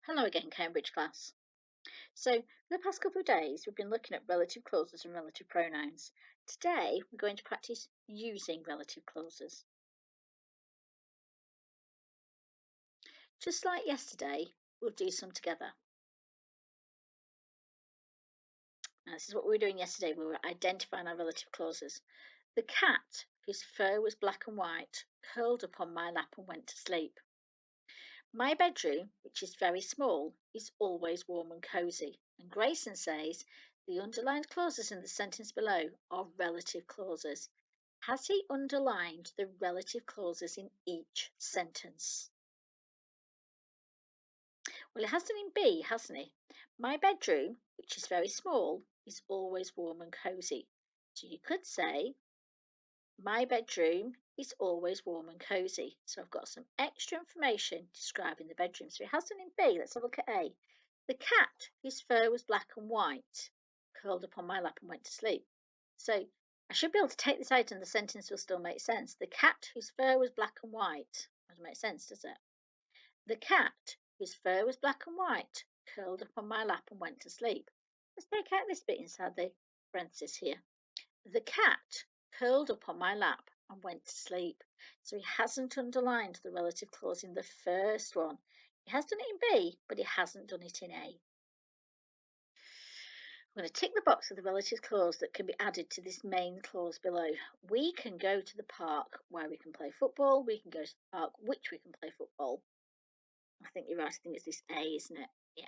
Hello again, Cambridge class. So, for the past couple of days, we've been looking at relative clauses and relative pronouns. Today, we're going to practice using relative clauses. Just like yesterday, we'll do some together. Now, this is what we were doing yesterday. We were identifying our relative clauses. The cat, whose fur was black and white, curled up on my lap and went to sleep. My bedroom, which is very small, is always warm and cosy. And Grayson says the underlined clauses in the sentence below are relative clauses. Has he underlined the relative clauses in each sentence? Well, he has done in B, hasn't he? My bedroom, which is very small, is always warm and cosy. So you could say, my bedroom is always warm and cosy. So I've got some extra information describing the bedroom. So it has done in B. Let's have a look at A. The cat, whose fur was black and white, curled up on my lap and went to sleep. So I should be able to take this out and the sentence will still make sense. The cat, whose fur was black and white. Doesn't make sense, does it? The cat, whose fur was black and white, curled up on my lap and went to sleep. Let's take out this bit inside the parenthesis here. The cat curled up on my lap and went to sleep. So he hasn't underlined the relative clause in the first one. He has done it in B, but he hasn't done it in A. I'm going to tick the box with the relative clause that can be added to this main clause below. We can go to the park where we can play football. We can go to the park which we can play football. I think you're right. I think it's this A, isn't it? Yeah.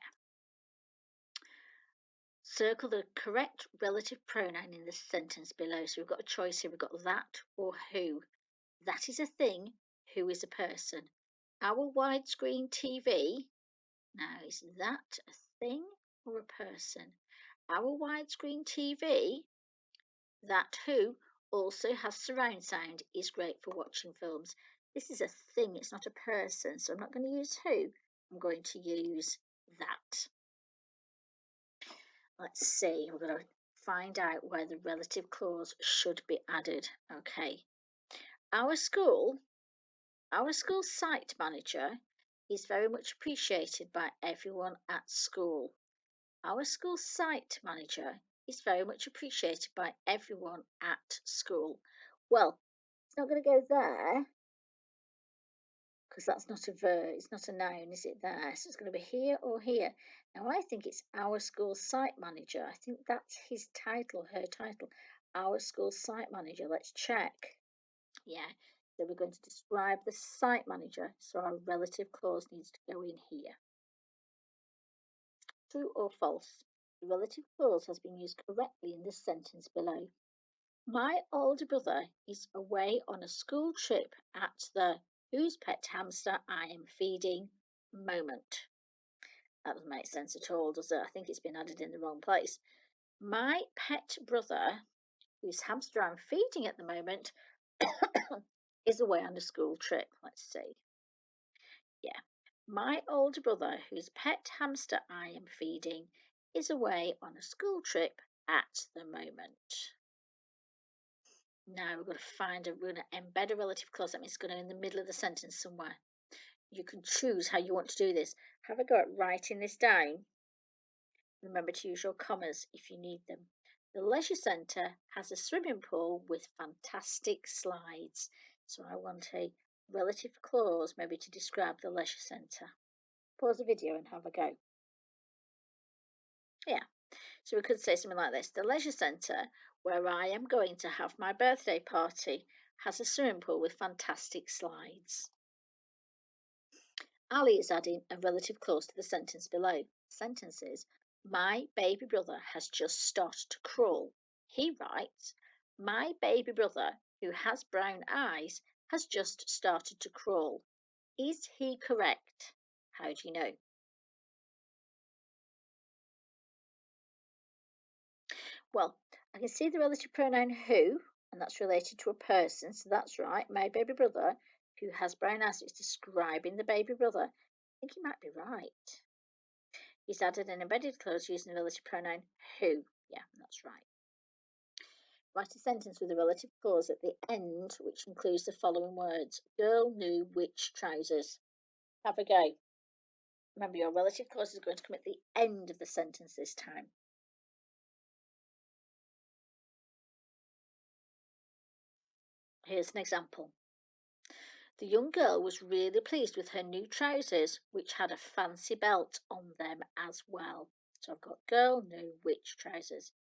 Circle the correct relative pronoun in the sentence below. So we've got a choice here. We've got that or who. That is a thing. Who is a person? Our widescreen TV. Now, is that a thing or a person? Our widescreen TV. That who also has surround sound is great for watching films. This is a thing. It's not a person. So I'm not going to use who. I'm going to use that. Let's see, we're going to find out where the relative clause should be added. Okay. Our school site manager is very much appreciated by everyone at school. Our school site manager is very much appreciated by everyone at school. Well, it's not going to go there because that's not a verb, it's not a noun, is it there? So it's going to be here or here. Now, I think it's our school site manager. I think that's his title, her title. Our school site manager. Let's check. Yeah, so we're going to describe the site manager. So our relative clause needs to go in here. True or false? The relative clause has been used correctly in this sentence below. My older brother is away on a school trip at the whose pet hamster I am feeding moment. That doesn't make sense at all, does it? I think it's been added in the wrong place. My pet brother, whose hamster I'm feeding at the moment, is away on a school trip. Let's see. Yeah. My older brother, whose pet hamster I am feeding, is away on a school trip at the moment. Now we're going to embed a relative clause. That means it's going to go in the middle of the sentence somewhere. You can choose how you want to do this. Have a go at writing this down. Remember to use your commas if you need them. The leisure centre has a swimming pool with fantastic slides. So I want a relative clause maybe to describe the leisure centre. Pause the video and have a go. Yeah. So we could say something like this. The leisure centre, where I am going to have my birthday party, has a swimming pool with fantastic slides. Ali is adding a relative clause to the sentence below. The sentence is, my baby brother has just started to crawl. He writes, my baby brother, who has brown eyes, has just started to crawl. Is he correct? How do you know? Well, I can see the relative pronoun who, and that's related to a person, so that's right. My baby brother, who has brown eyes, is describing the baby brother. I think he might be right. He's added an embedded clause using the relative pronoun who. Yeah, that's right. Write a sentence with a relative clause at the end, which includes the following words. Girl knew which trousers. Have a go. Remember, your relative clause is going to come at the end of the sentence this time. Here's an example. The young girl was really pleased with her new trousers, which had a fancy belt on them as well. So I've got girl, new, which trousers.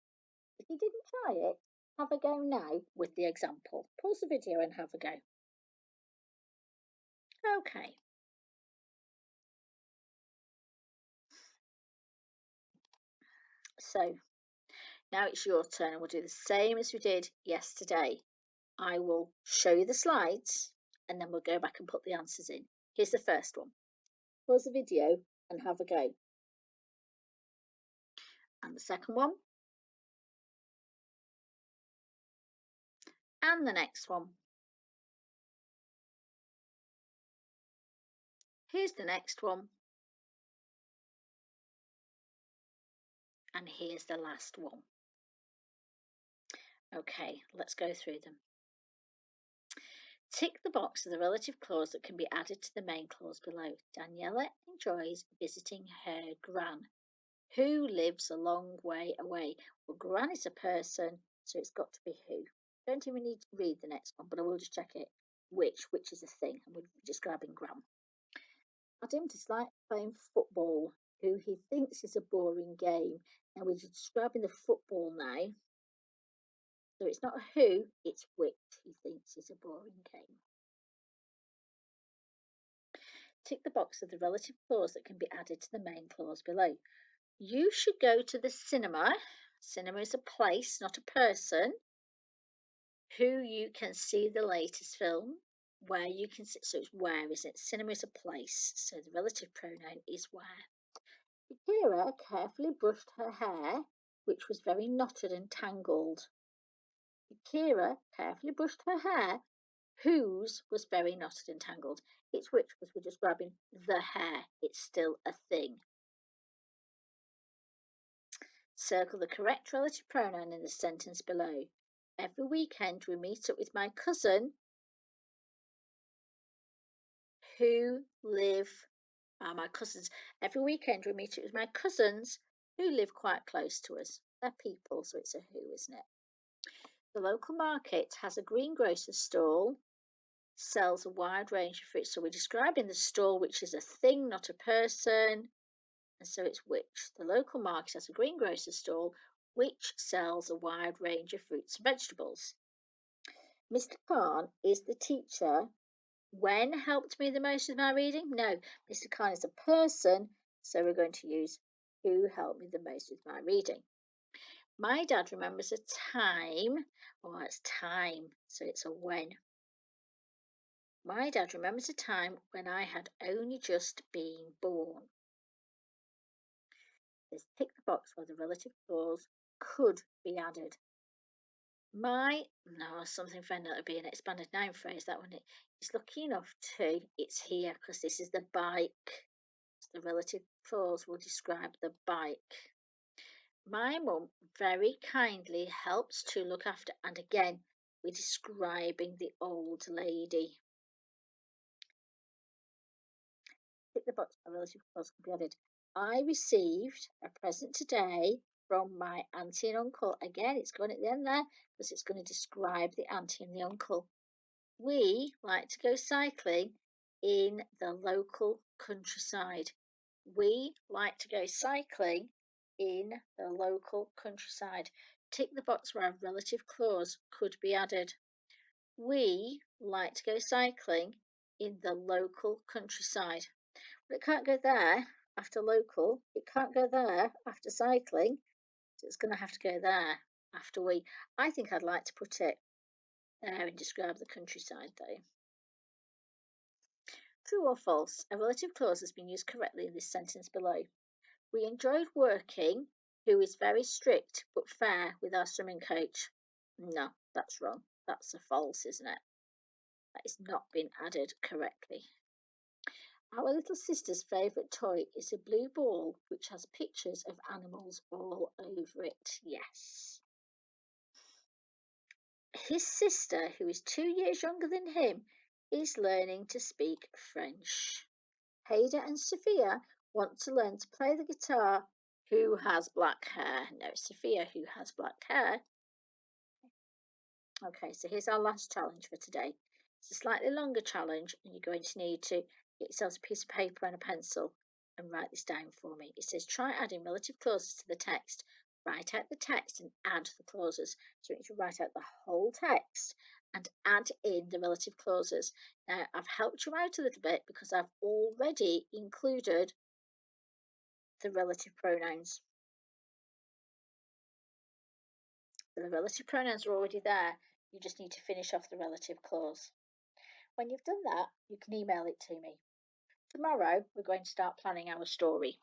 If you didn't try it, have a go now with the example. Pause the video and have a go. Okay. So now it's your turn, and we'll do the same as we did yesterday. I will show you the slides and then we'll go back and put the answers in. Here's the first one. Pause the video and have a go. And the second one. And the next one. Here's the next one. And here's the last one. Okay, let's go through them. Tick the box of the relative clause that can be added to the main clause below. Daniela enjoys visiting her gran, who lives a long way away. Well, gran is a person, so it's got to be who. Don't even need to read the next one, but I will just check it. Which is a thing, and we're describing gran. Adam dislikes playing football, who he thinks is a boring game. Now we're describing the football now. So it's not who, it's which he thinks is a boring game. Tick the box of the relative clause that can be added to the main clause below. You should go to the cinema. Cinema is a place, not a person. Who you can see the latest film. Where you can see, so it's where, isn't it? Cinema is a place, so the relative pronoun is where. Akira carefully brushed her hair, which was very knotted and tangled. Akira carefully brushed her hair, whose was very knotted and tangled. It's which because we're just grabbing the hair. It's still a thing. Circle the correct relative pronoun in the sentence below. Every weekend we meet up with my cousin who live my cousins. Every weekend we meet up with my cousins who live quite close to us. They're people, so it's a who, isn't it? The local market has a greengrocer's stall, sells a wide range of fruits. So we're describing the stall, which is a thing, not a person. And so it's which. The local market has a greengrocer's stall, which sells a wide range of fruits and vegetables. Mr. Khan is the teacher. When helped me the most with my reading? No, Mr. Khan is a person, so we're going to use who helped me the most with my reading. My dad remembers a time, it's time, so it's a when. My dad remembers a time when I had only just been born. Let's tick the box where the relative clause could be added. Something friend that would be an expanded noun phrase. That one is lucky enough to. It's here because this is the bike. The relative clause will describe the bike. My mum very kindly helps to look after, and again, we're describing the old lady. Tick the box where relative clause can be added. I received a present today from my auntie and uncle. Again, it's going at the end there because it's going to describe the auntie and the uncle. We like to go cycling in the local countryside. We like to go cycling in the local countryside. Tick the box where a relative clause could be added. We like to go cycling in the local countryside. But it can't go there after local. It can't go there after cycling. So it's going to have to go there after we. I think I'd like to put it there and describe the countryside though. True or false? A relative clause has been used correctly in this sentence below. We enjoyed working, who is very strict but fair with our swimming coach. No, that's wrong. That's a false, isn't it? That has not been added correctly. Our little sister's favourite toy is a blue ball which has pictures of animals all over it. Yes. His sister, who is 2 years younger than him, is learning to speak French. Haida and Sophia Want to learn to play the guitar? Who has black hair? No, Sophia, who has black hair. Okay, so here's our last challenge for today. It's a slightly longer challenge, and you're going to need to get yourselves a piece of paper and a pencil and write this down for me. It says try adding relative clauses to the text. Write out the text and add the clauses. So you need to write out the whole text and add in the relative clauses. Now, I've helped you out a little bit because I've already included the relative pronouns. The relative pronouns are already there. You just need to finish off the relative clause. When you've done that, you can email it to me. Tomorrow, we're going to start planning our story.